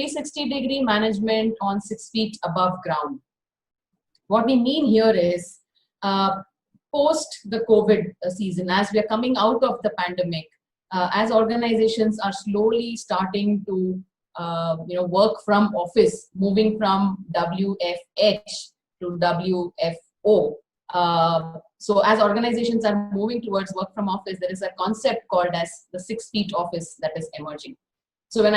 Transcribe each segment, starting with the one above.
360-degree management on 6 feet above ground. What we mean here is post the COVID season, as we are coming out of the pandemic, as organizations are slowly starting to work from office, moving from WFH to WFO. So as organizations are moving towards work from office, there is a concept called as the 6 feet office that is emerging. So when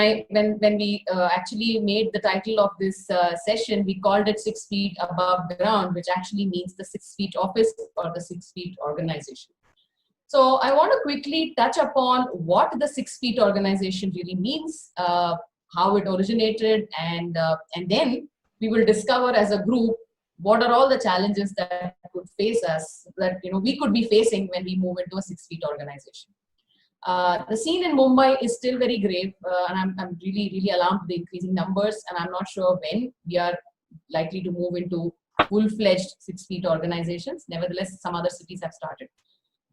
we actually made the title of this session, we called it 6 feet above ground, which actually means the 6 feet office or the 6 feet organization. So I want to quickly touch upon what the 6 feet organization really means, how it originated, and then we will discover as a group what are all the challenges that could face us, that we could be facing when we move into a 6 feet organization. The scene in Mumbai is still very grave, and I'm really, really alarmed with the increasing numbers, and I'm not sure when we are likely to move into full-fledged 6 feet organizations. Nevertheless, some other cities have started.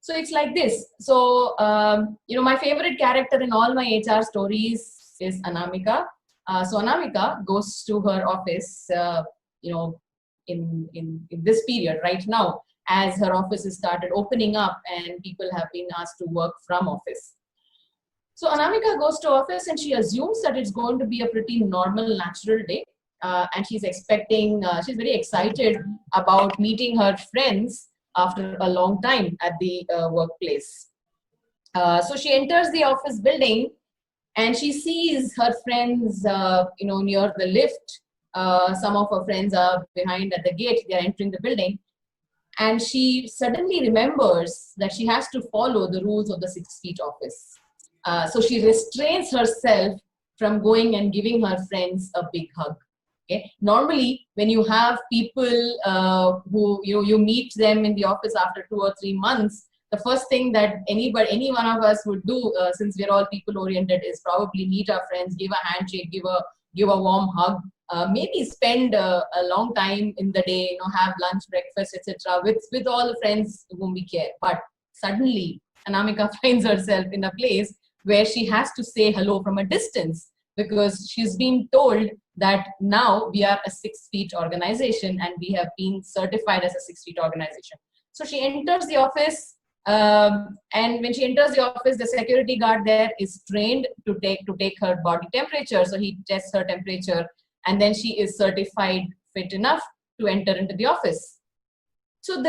So it's like this. So, my favorite character in all my HR stories is Anamika. So Anamika goes to her office, in this period right now, as her office has started opening up and people have been asked to work from office. So Anamika goes to office and she assumes that it's going to be a pretty normal, natural day. And she's expecting, she's very excited about meeting her friends after a long time at the workplace. So she enters the office building and she sees her friends, near the lift. Some of her friends are behind at the gate, they are entering the building. And she suddenly remembers that she has to follow the rules of the 6 feet office. So she restrains herself from going and giving her friends a big hug. Okay? Normally, when you have people who you meet them in the office after 2 or 3 months, the first thing that any one of us would do, since we're all people-oriented, is probably meet our friends, give a handshake, give a warm hug. Maybe spend a long time in the day, have lunch, breakfast, etc. with all the friends whom we care. But suddenly, Anamika finds herself in a place where she has to say hello from a distance, because she's been told that now we are a 6 feet organization and we have been certified as a 6 feet organization. So she enters the office, and when she enters the office, the security guard there is trained to take her body temperature. So he tests her temperature, and then she is certified fit enough to enter into the office. So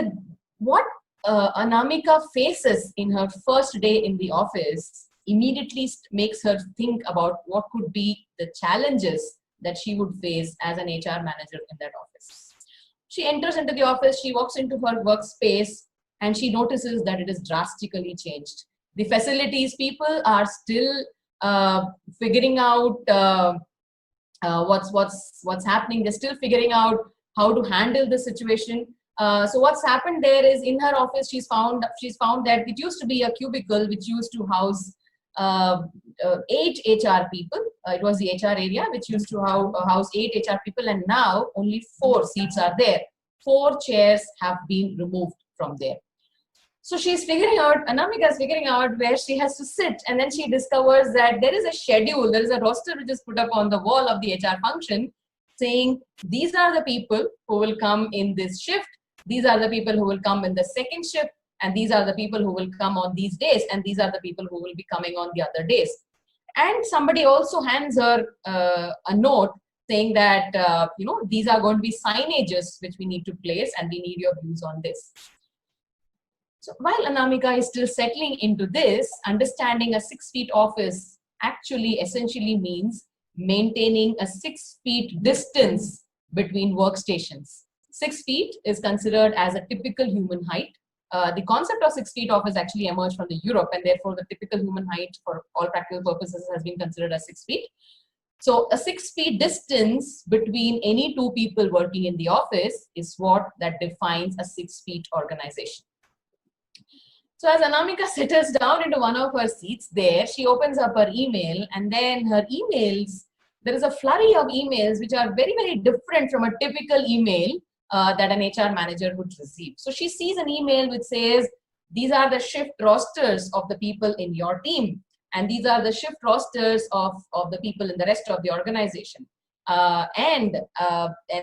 what Anamika faces in her first day in the office immediately makes her think about what could be the challenges that she would face as an HR manager in that office. She enters into the office, she walks into her workspace, and she notices that it is drastically changed. The facilities people are still figuring out what's happening. They're still figuring out how to handle the situation. So what's happened there is, in her office, she's found that it used to be a cubicle which used to house 8 HR people. It was the HR area which used to house 8 HR people, and now only 4 seats are there. 4 chairs have been removed from there. So Anamika is figuring out where she has to sit, and then she discovers that there is a schedule, there is a roster which is put up on the wall of the HR function saying, these are the people who will come in this shift, these are the people who will come in the second shift, and these are the people who will come on these days, and these are the people who will be coming on the other days. And somebody also hands her a note saying that, these are going to be signages which we need to place, and we need your views on this. So while Anamika is still settling into this, understanding a 6 feet office actually essentially means maintaining a 6 feet distance between workstations. 6 feet is considered as a typical human height. The concept of 6 feet office actually emerged from Europe, and therefore the typical human height for all practical purposes has been considered as 6 feet. So a 6 feet distance between any 2 people working in the office is what that defines a 6 feet organization. So as Anamika settles down into one of her seats there, she opens up her email, and then her emails, there is a flurry of emails which are very, very different from a typical email that an HR manager would receive. So she sees an email which says, these are the shift rosters of the people in your team. And these are the shift rosters of the people in the rest of the organization. And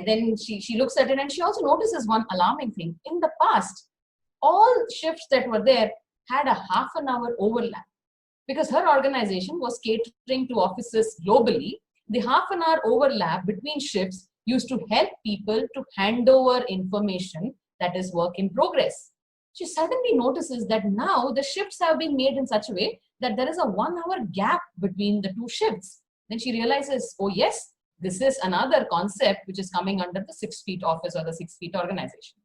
then she looks at it, and she also notices one alarming thing. In the past, all shifts that were there had a half an hour overlap, because her organization was catering to offices globally. The half an hour overlap between shifts used to help people to hand over information that is work in progress. She suddenly notices that now the shifts have been made in such a way that there is a 1 hour gap between the two shifts. Then she realizes, oh yes, this is another concept which is coming under the 6 feet office or the 6 feet organization.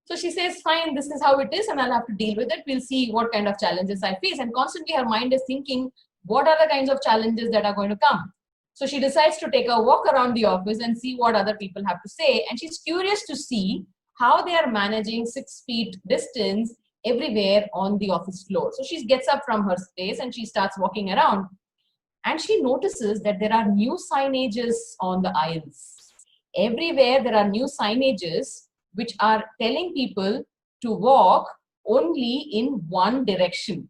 So she says, fine, this is how it is, and I'll have to deal with it. We'll see what kind of challenges I face. And constantly her mind is thinking, what are the kinds of challenges that are going to come? So she decides to take a walk around the office and see what other people have to say. And she's curious to see how they are managing 6 feet distance everywhere on the office floor. So she gets up from her space and she starts walking around. And she notices that there are new signages on the aisles. Everywhere there are new signages which are telling people to walk only in one direction.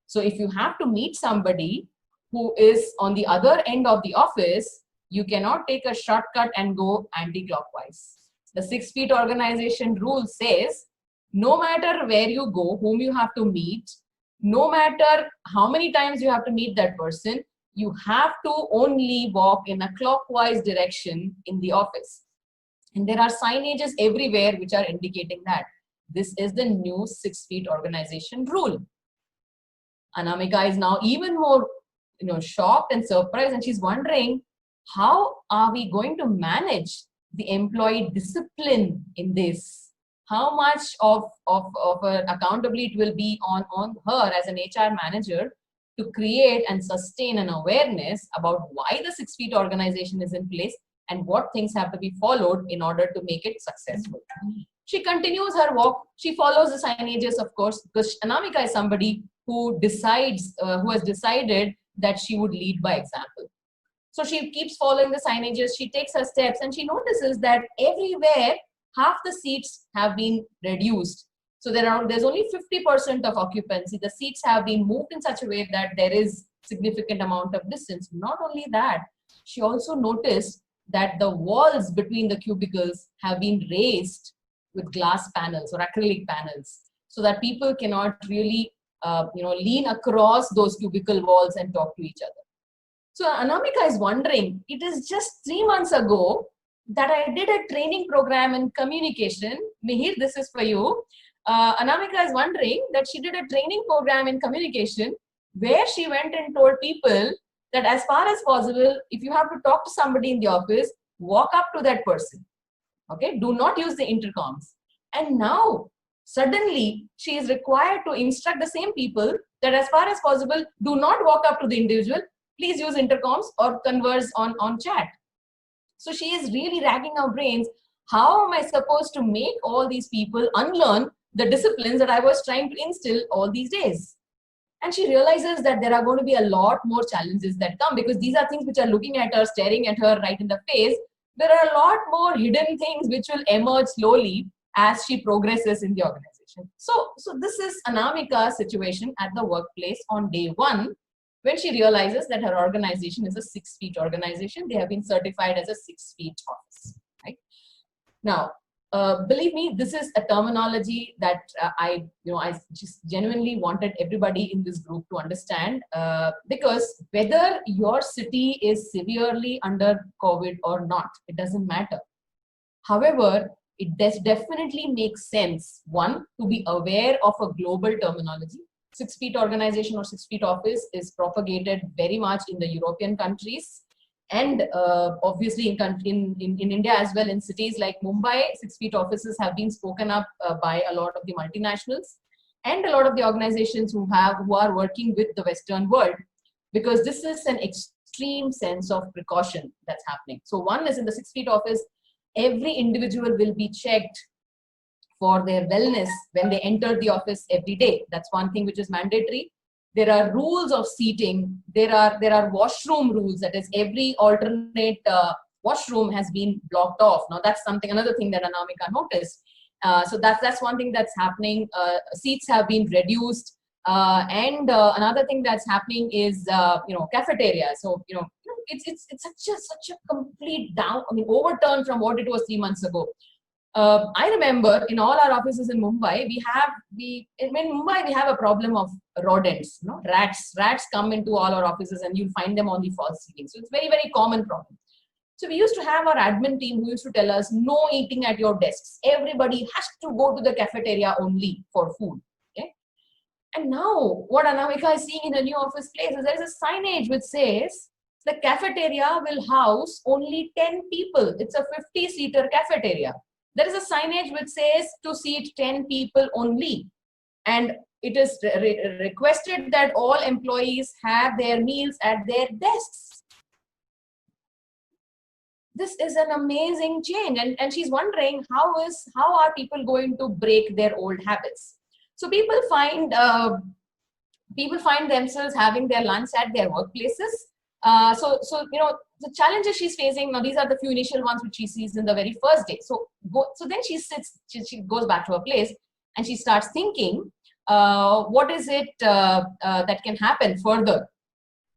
So if you have to meet somebody who is on the other end of the office, you cannot take a shortcut and go anti-clockwise. The 6 feet organization rule says, no matter where you go, whom you have to meet, no matter how many times you have to meet that person, you have to only walk in a clockwise direction in the office. And there are signages everywhere which are indicating that. This is the new 6 feet organization rule. Anamika is now even more shocked and surprised, and she's wondering, how are we going to manage the employee discipline in this? How much of accountability it will be on her as an HR manager to create and sustain an awareness about why the 6 feet organization is in place and what things have to be followed in order to make it successful. She continues her walk. She follows the signages, of course, because Anamika is somebody who decides, who has decided that she would lead by example. So she keeps following the signages. She takes her steps, and she notices that everywhere half the seats have been reduced. So there's only 50% of occupancy. The seats have been moved in such a way that there is significant amount of distance. Not only that, she also noticed that the walls between the cubicles have been raised with glass panels or acrylic panels, so that people cannot really lean across those cubicle walls and talk to each other. So Anamika is wondering, it is just 3 months ago that I did a training program in communication. Mihir, this is for you. Anamika is wondering that she did a training program in communication where she went and told people that as far as possible, if you have to talk to somebody in the office, walk up to that person. Okay, do not use the intercoms. And now, suddenly, she is required to instruct the same people that as far as possible, do not walk up to the individual, please use intercoms or converse on chat. So she is really racking her brains. How am I supposed to make all these people unlearn the disciplines that I was trying to instill all these days? And she realizes that there are going to be a lot more challenges that come, because these are things which are looking at her, staring at her right in the face. There are a lot more hidden things which will emerge slowly as she progresses in the organization. So this is Anamika's situation at the workplace on day 1, when she realizes that her organization is a 6 feet organization. They have been certified as a 6 feet office. Right? Now, believe me, this is a terminology that I just genuinely wanted everybody in this group to understand, because whether your city is severely under COVID or not, it doesn't matter. However, it does definitely make sense, one, to be aware of a global terminology. 6 feet organization or 6 feet office is propagated very much in the European countries, and obviously in India as well. In cities like Mumbai, 6 feet offices have been spoken up by a lot of the multinationals and a lot of the organizations who are working with the Western world, because this is an extreme sense of precaution that's happening. So one is, in the 6 feet office, every individual will be checked for their wellness when they enter the office every day. That's one thing which is mandatory. There are rules of seating. There are washroom rules. That is, every alternate washroom has been blocked off. Now that's another thing that Anamika noticed. So that's one thing that's happening. Seats have been reduced. And another thing that's happening is, cafeteria. So, it's such a complete overturn from what it was 3 months ago. I remember in all our offices in Mumbai, in Mumbai we have a problem of rodents, rats. Rats come into all our offices and you'll find them on the false ceiling. So it's very, very common problem. So we used to have our admin team who used to tell us, no eating at your desks. Everybody has to go to the cafeteria only for food. Okay. And now what Anamika is seeing in a new office place is there is a signage which says the cafeteria will house only 10 people. It's a 50-seater cafeteria. There is a signage which says to seat 10 people only. And it is requested that all employees have their meals at their desks. This is an amazing change. And she's wondering how are people going to break their old habits? So people find themselves having their lunch at their workplaces. So the challenges she's facing now, these are the few initial ones which she sees in the very first day. So then she goes back to her place and she starts thinking, what is it that can happen further?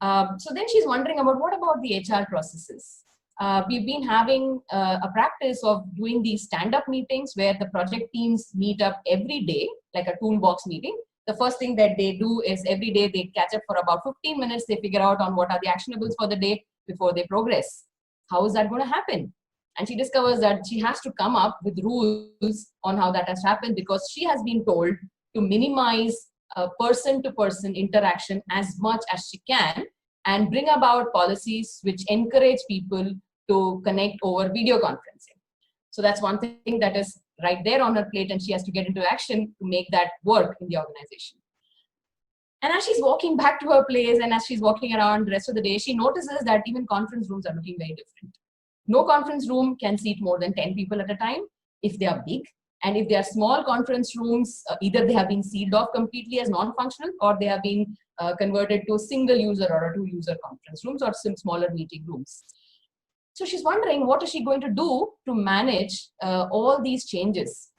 So then she's wondering what about the HR processes? We've been having a practice of doing these stand-up meetings where the project teams meet up every day, like a toolbox meeting. The first thing that they do is every day they catch up for about 15 minutes. They figure out on what are the actionables for the day before they progress. How is that going to happen? And she discovers that she has to come up with rules on how that has happened because she has been told to minimize person-to-person interaction as much as she can and bring about policies which encourage people to connect over video conferencing. So that's one thing that is right there on her plate, and she has to get into action to make that work in the organization. And as she's walking back to her place and as she's walking around the rest of the day, she notices that even conference rooms are looking very different. No conference room can seat more than 10 people at a time if they are big. And if they are small conference rooms, either they have been sealed off completely as non-functional or they have been converted to a single user or a 2-user conference rooms or some smaller meeting rooms. So she's wondering what is she going to do to manage all these changes.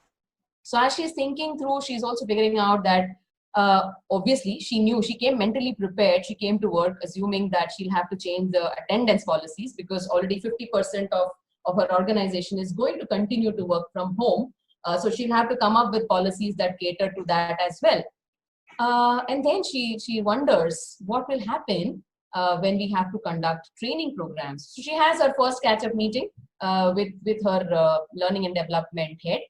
So as she's thinking through, she's also figuring out that obviously she came mentally prepared. She came to work assuming that she'll have to change the attendance policies because already 50% of her organization is going to continue to work from home. So she'll have to come up with policies that cater to that as well. And then she wonders what will happen when we have to conduct training programs. So she has her first catch-up meeting with her learning and development head.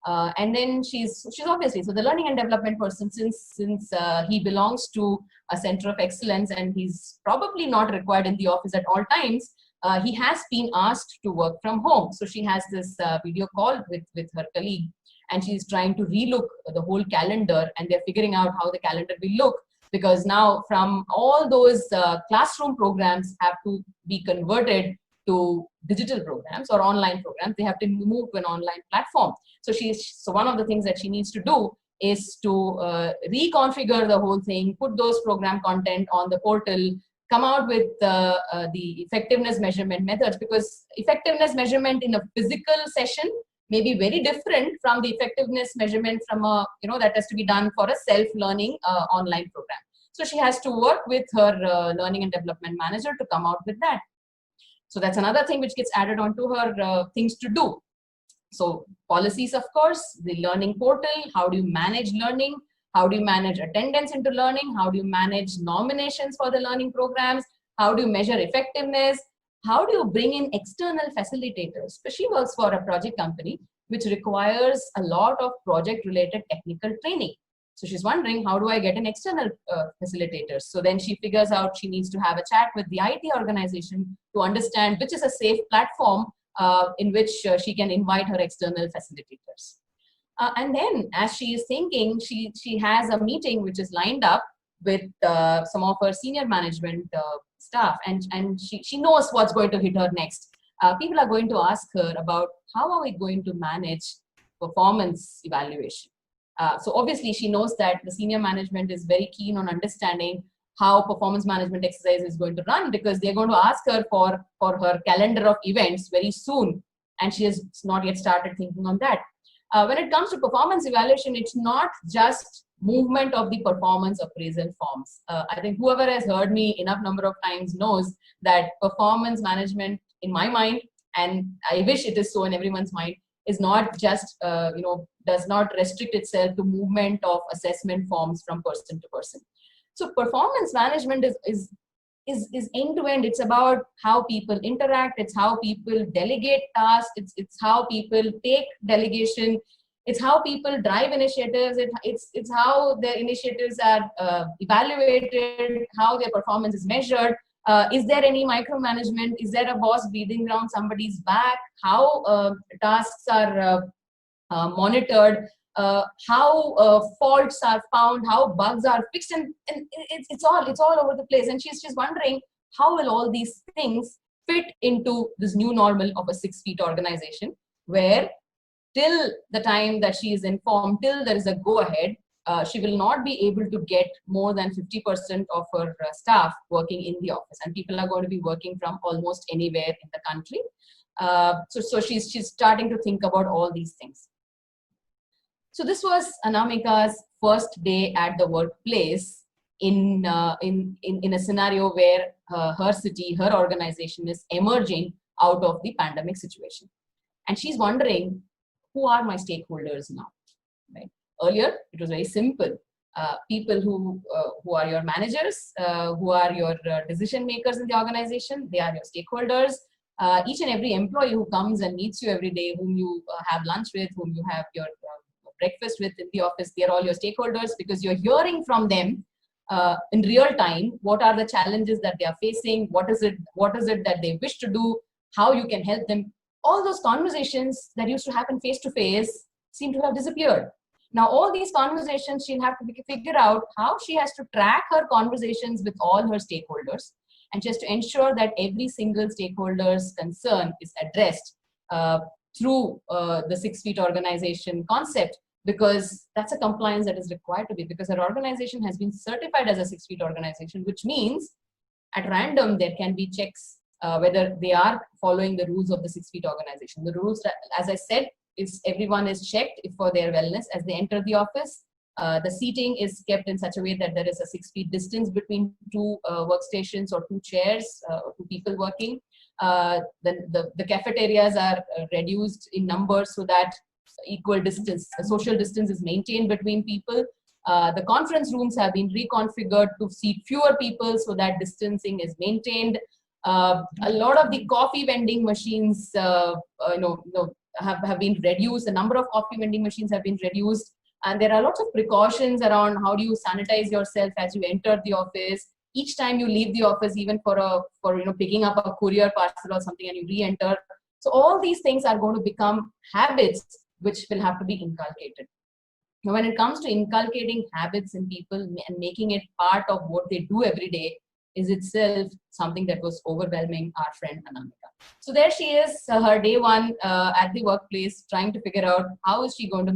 And then she's obviously, so the learning and development person, since he belongs to a center of excellence and he's probably not required in the office at all times, he has been asked to work from home. So she has this video call with her colleague and she's trying to relook the whole calendar and they're figuring out how the calendar will look because now from all those classroom programs have to be converted to digital programs or online programs. They have to move to an online platform. So one of the things that she needs to do is to reconfigure the whole thing, put those program content on the portal, come out with the effectiveness measurement methods, because effectiveness measurement in a physical session may be very different from the effectiveness measurement from that has to be done for a self-learning online program. So she has to work with her learning and development manager to come out with that. So that's another thing which gets added onto her things to do. So policies, of course, the learning portal, how do you manage learning? How do you manage attendance into learning? How do you manage nominations for the learning programs? How do you measure effectiveness? How do you bring in external facilitators? So she works for a project company which requires a lot of project-related technical training. So she's wondering, how do I get an external facilitator? So then she figures out she needs to have a chat with the IT organization to understand which is a safe platform in which she can invite her external facilitators. And then as she is thinking, she has a meeting which is lined up with some of her senior management staff, and she knows what's going to hit her next. People are going to ask her about how are we going to manage performance evaluation. So obviously she knows that the senior management is very keen on understanding how performance management exercise is going to run, because they're going to ask her for her calendar of events very soon, and she has not yet started thinking on that. When it comes to performance evaluation, it's not just movement of the performance appraisal forms. I think whoever has heard me enough number of times knows that performance management, in my mind, and I wish it is so in everyone's mind, is not just, does not restrict itself to movement of assessment forms from person to person. So performance management is end to end. It's about how people interact. It's how people delegate tasks. It's how people take delegation. It's how people drive initiatives. It's how their initiatives are evaluated, how their performance is measured. Is there any micromanagement? Is there a boss breathing down somebody's back? How tasks are monitored? How faults are found? How bugs are fixed? And it's all over the place. And she's just wondering, how will all these things fit into this new normal of a 6 feet organization, where till the time that she is informed, till there is a go ahead, she will not be able to get more than 50% of her staff working in the office, and people are going to be working from almost anywhere in the country. So she's starting to think about all these things. So this was Anamika's first day at the workplace in a scenario where her city, her organization is emerging out of the pandemic situation, and she's wondering, who are my stakeholders now? Right? Earlier, it was very simple. People who are your managers, who are your decision makers in the organization, they are your stakeholders. Each and every employee who comes and meets you every day, whom you have lunch with, whom you have your breakfast with in the office, they are all your stakeholders, because you're hearing from them in real time what are the challenges that they are facing, what is it that they wish to do, how you can help them. All those conversations that used to happen face to face seem to have disappeared. Now, all these conversations, she'll have to figure out how she has to track her conversations with all her stakeholders, and just to ensure that every single stakeholder's concern is addressed through the 6 feet organization concept, because that's a compliance that is required to be, because our organization has been certified as a 6 feet organization, which means at random there can be checks whether they are following the rules of the 6 feet organization. The rules, as I said, is everyone is checked for their wellness as they enter the office. The seating is kept in such a way that there is a 6 feet distance between two workstations or two chairs, two people working. The cafeterias are reduced in numbers so that equal distance, social distance is maintained between people. The conference rooms have been reconfigured to seat fewer people so that distancing is maintained. A lot of the coffee vending machines have been reduced. The number of coffee vending machines have been reduced. And there are lots of precautions around how do you sanitize yourself as you enter the office. Each time you leave the office, even for picking up a courier parcel or something, and you re-enter. So all these things are going to become habits which will have to be inculcated. Now, when it comes to inculcating habits in people and making it part of what they do every day, is itself something that was overwhelming our friend Anamika. So there she is, her day one at the workplace, trying to figure out how is she going to